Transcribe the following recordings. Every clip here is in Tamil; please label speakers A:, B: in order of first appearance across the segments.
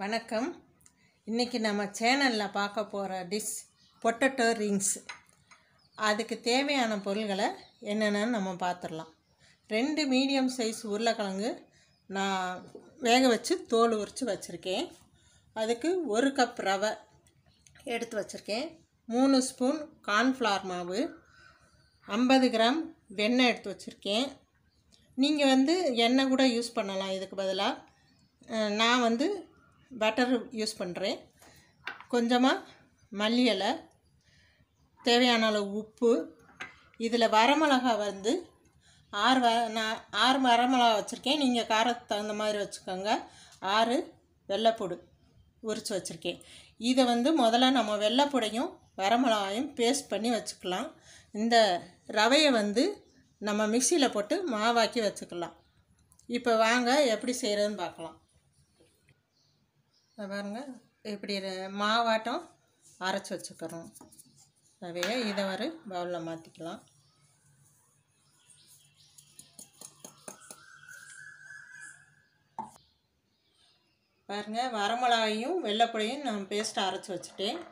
A: வணக்கம். இன்றைக்கி நம்ம சேனலில் பார்க்க போகிற டிஷ் பொட்டேட்டோ ரிங்ஸ். அதுக்கு தேவையான பொருள்களை என்னென்னு நம்ம பார்த்துடலாம். 2 மீடியம் சைஸ் உருளைக்கிழங்கு நான் வேக வச்சு தோல் உரித்து வச்சுருக்கேன். அதுக்கு 1 கப் ரவை எடுத்து வச்சுருக்கேன். 3 ஸ்பூன் கார்ன்ஃப்ளவர் மாவு, 50 கிராம் வெண்ணெய் எடுத்து வச்சுருக்கேன். நீங்கள் எண்ணெய் கூட யூஸ் பண்ணலாம். இதுக்கு பதிலாக நான் பட்டர் யூஸ் பண்ணுறேன். கொஞ்சமாக மல்லி இலை, தேவையான அளவு உப்பு. இதில் வரமிளகா 6 வரமிளகா வச்சுருக்கேன். நீங்கள் காரத்துக்கு தகுந்த மாதிரி வச்சுக்கோங்க. 6 வெள்ளைப்பூடு உரித்து வச்சுருக்கேன். இதை முதல்ல நம்ம வெள்ளைப்பூடையும் வரமிளகாயும் பேஸ்ட் பண்ணி வச்சுக்கலாம். இந்த ரவையை நம்ம மிக்சியில் போட்டு மாவாக்கி வச்சுக்கலாம். இப்போ வாங்க எப்படி செய்கிறதுன்னு பார்க்கலாம். பாருங்கள், இப்படி மாவாட்டம் அரைச்சி வச்சுக்கிறோம். ரவையை இதை ஒரு பவுலில் மாற்றிக்கலாம். பாருங்கள், வரமிளகாயும் வெள்ளைப்பூடையும் நான் பேஸ்ட்டை அரைச்சி வச்சுட்டேன்.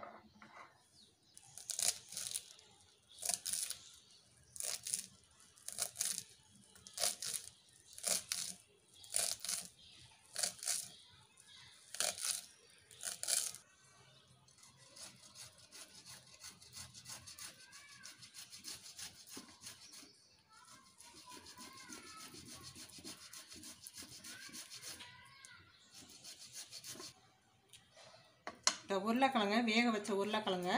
A: இந்த உருளைக்கிழங்க, வேக வச்ச உருளைக்கிழங்க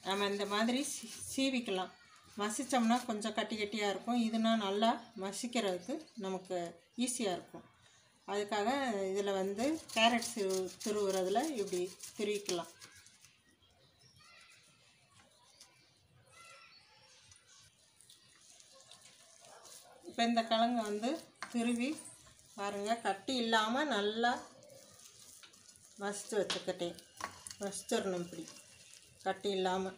A: நம்ம இந்த மாதிரி சீவிக்கலாம். மசித்தோம்னா கொஞ்சம் கட்டி கட்டியாக இருக்கும். இதுனா நல்லா மசிக்கிறதுக்கு நமக்கு ஈஸியாக இருக்கும். அதுக்காக இதில் கேரட் துருவுறதுல இப்படி துருவிக்கலாம். இப்போ இந்த கிழங்கு துருவி பாருங்கள், கட்டி இல்லாமல் நல்லா மசிச்சிடணும். இப்படி கட்டி இல்லாமல்.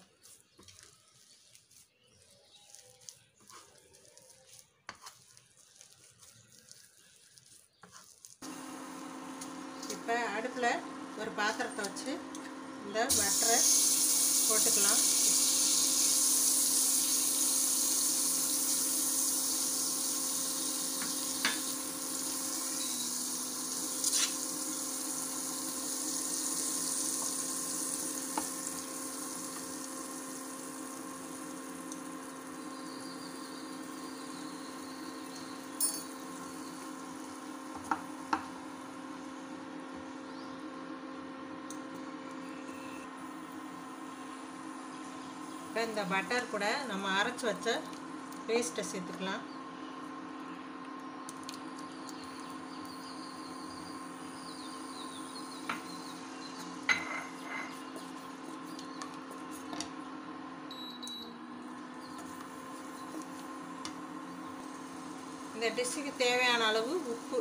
A: இப்போ அடுப்பில் ஒரு பாத்திரத்தை வச்சு இந்த பட்டரை போட்டுக்கலாம். இந்த பட்டர் கூட நம்ம அரைச்சி வச்ச பேஸ்ட்டை சேர்த்துக்கலாம். இந்த டிஷ்ஷுக்கு தேவையான அளவு உப்பு.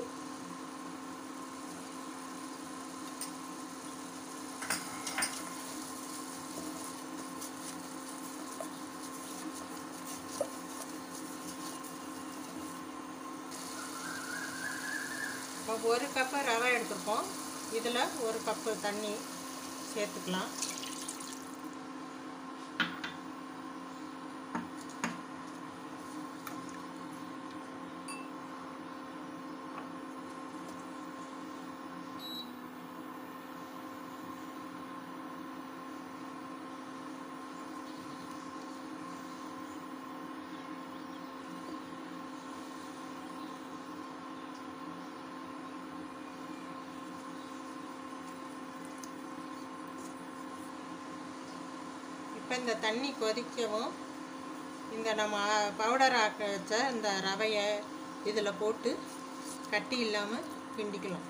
A: நம்ம 1 கப்பு ரவை எடுத்துருக்கோம். இதில் 1 கப்பு தண்ணி சேர்த்துக்கலாம். இப்போ இந்த தண்ணி கொதிக்கவும் இந்த நம்ம பவுடர் ஆக்க வச்ச இந்த ரவையை இதில் போட்டு கட்டி இல்லாமல் கிண்டிக்கலாம்.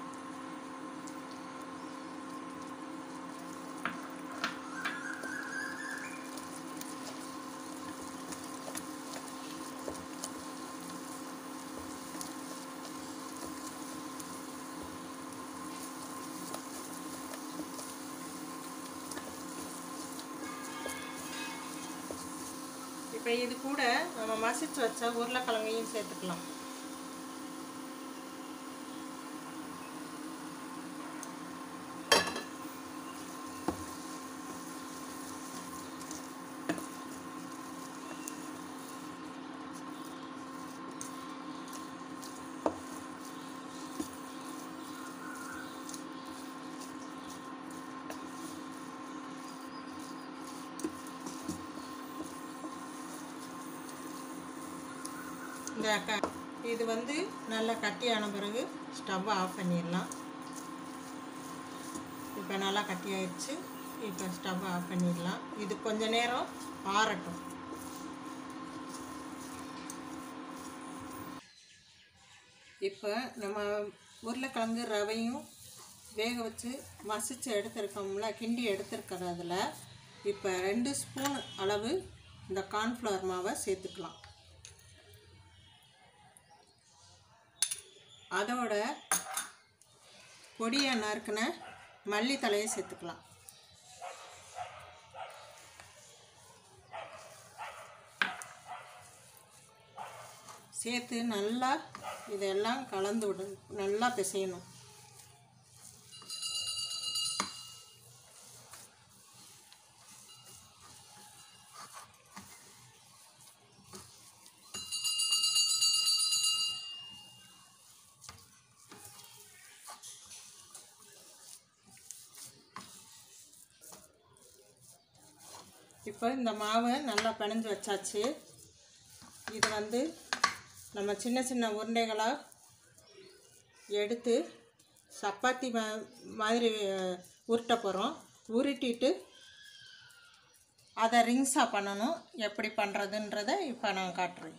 A: இப்போ இது கூட நம்ம மசிச்சு வச்ச உருளைக்கிழங்கையும் சேர்த்துக்கலாம். இது வந்து நல்லா கட்டியான பிறகு ஸ்டவ்வை ஆஃப் பண்ணிடலாம். இப்போ நல்லா கட்டி ஆயிடுச்சு. இப்போ ஸ்டவ்வை ஆஃப் பண்ணிடலாம். இது கொஞ்ச நேரம் ஆறட்டும். இப்போ நம்ம உருளைக்கிழங்கு ரவையும் வேக வச்சு மசிச்சு எடுத்துருக்கோம்ல, கிண்டி எடுத்துருக்கிறதுல இப்போ 2 ஸ்பூன் அளவு இந்த கார்ன்ஃப்ளவர் மாவை சேர்த்துக்கலாம். அதோட பொடியை நறுக்கின மல்லித்தழையை சேர்த்துக்கலாம். சேர்த்து நல்லா இதெல்லாம் கலந்து விடணும். நல்லா பிசையணும். இப்போ இந்த மாவை நல்லா பிணைஞ்சு வச்சாச்சு. இது வந்து நம்ம சின்ன சின்ன உருண்டைகளாக எடுத்து சப்பாத்தி மாதிரி உருட்ட போகிறோம். உருட்டிட்டு அதை ரிங்ஸாக பண்ணணும். எப்படி பண்ணுறதுன்றதை இப்போ நான் காட்டுறேன்.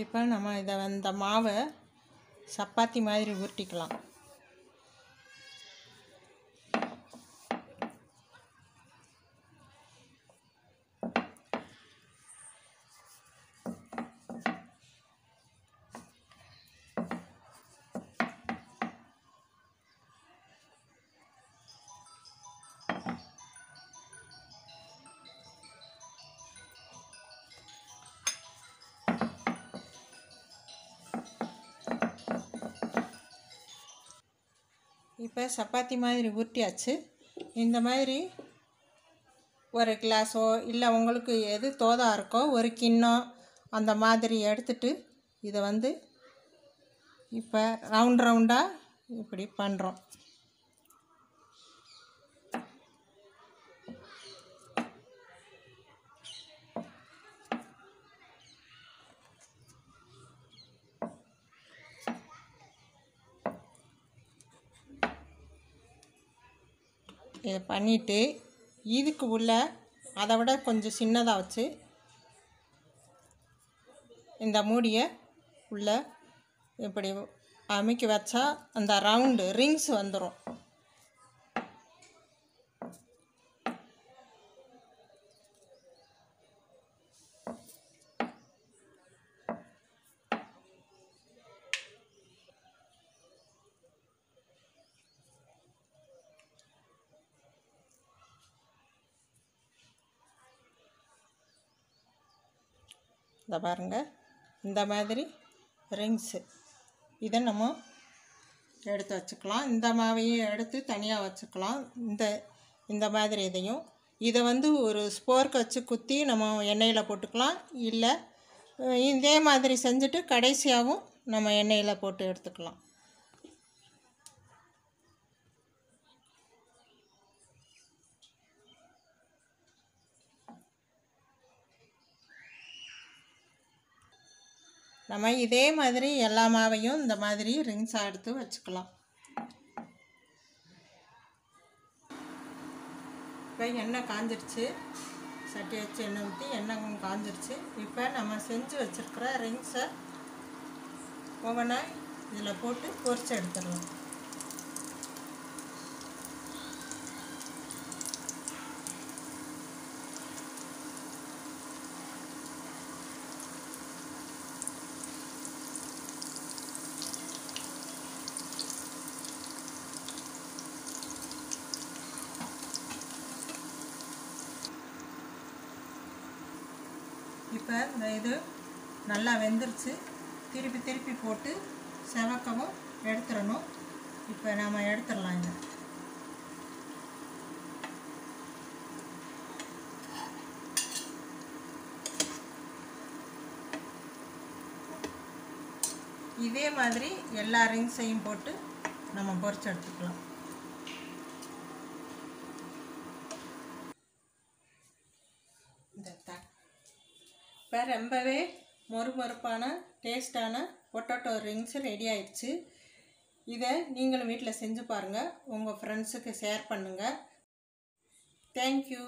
A: இப்போ நம்ம இந்த மாவை சப்பாத்தி மாதிரி உருட்டிக்கலாம். இப்போ சப்பாத்தி மாதிரி உருட்டியாச்சு. இந்த மாதிரி ஒரு கிளாஸோ இல்லை உங்களுக்கு எது தோதாக இருக்கோ ஒரு கிண்ணம் அந்த மாதிரி எடுத்துட்டு இதை வந்து இப்போ ரவுண்டாக இப்படி பண்ணுறோம். இதை பண்ணிவிட்டு இதுக்கு உள்ள அதை விட கொஞ்சம் சின்னதாக வச்சு இந்த மூடியை உள்ள இப்படி அமுக்கி வச்சா அந்த ரவுண்டு ரிங்ஸ் வந்துடும். இதை பாருங்கள், இந்த மாதிரி ரிங்ஸு இதை நம்ம எடுத்து வச்சுக்கலாம். இந்த மாவையும் எடுத்து தனியாக வச்சுக்கலாம். இந்த மாதிரி இதை வந்து ஒரு ஸ்போர்க் வச்சு குத்தி நம்ம எண்ணெயில் போட்டுக்கலாம். இல்லை இதே மாதிரி செஞ்சுட்டு கடைசியாகவும் நம்ம எண்ணெயில் போட்டு எடுத்துக்கலாம். நம்ம இதே மாதிரி எல்லா மாவையும் இந்த மாதிரி ரிங்ஸாக எடுத்து வச்சுக்கலாம். இப்போ எண்ணெய் காஞ்சிருச்சு. சட்டி வச்சு எண்ணெய் ஊற்றி எண்ணெய் காஞ்சிருச்சு. இப்போ நம்ம செஞ்சு வச்சுருக்கிற ரிங்ஸை ஒவ்வொன்றா இதில் போட்டு பொரிச்சு எடுத்துடலாம். இப்போ இந்த இது நல்லா வெந்துருச்சு. திருப்பி போட்டு செவக்கவும் எடுத்துடணும். இப்போ நாம் எடுத்துடலாம். இதை இதே மாதிரி எல்லா ரிங்ஸையும் போட்டு நம்ம பொரிச்சு எடுத்துக்கலாம். இப்போ ரொம்பவே மொறுமொறுப்பான டேஸ்டான பொட்டேட்டோ ரிங்ஸ் ரெடி ஆயிடுச்சு. இதை நீங்களும் வீட்டில் செஞ்சு பாருங்கள். உங்கள் ஃப்ரெண்ட்ஸுக்கு ஷேர் பண்ணுங்கள். தேங்க்யூ.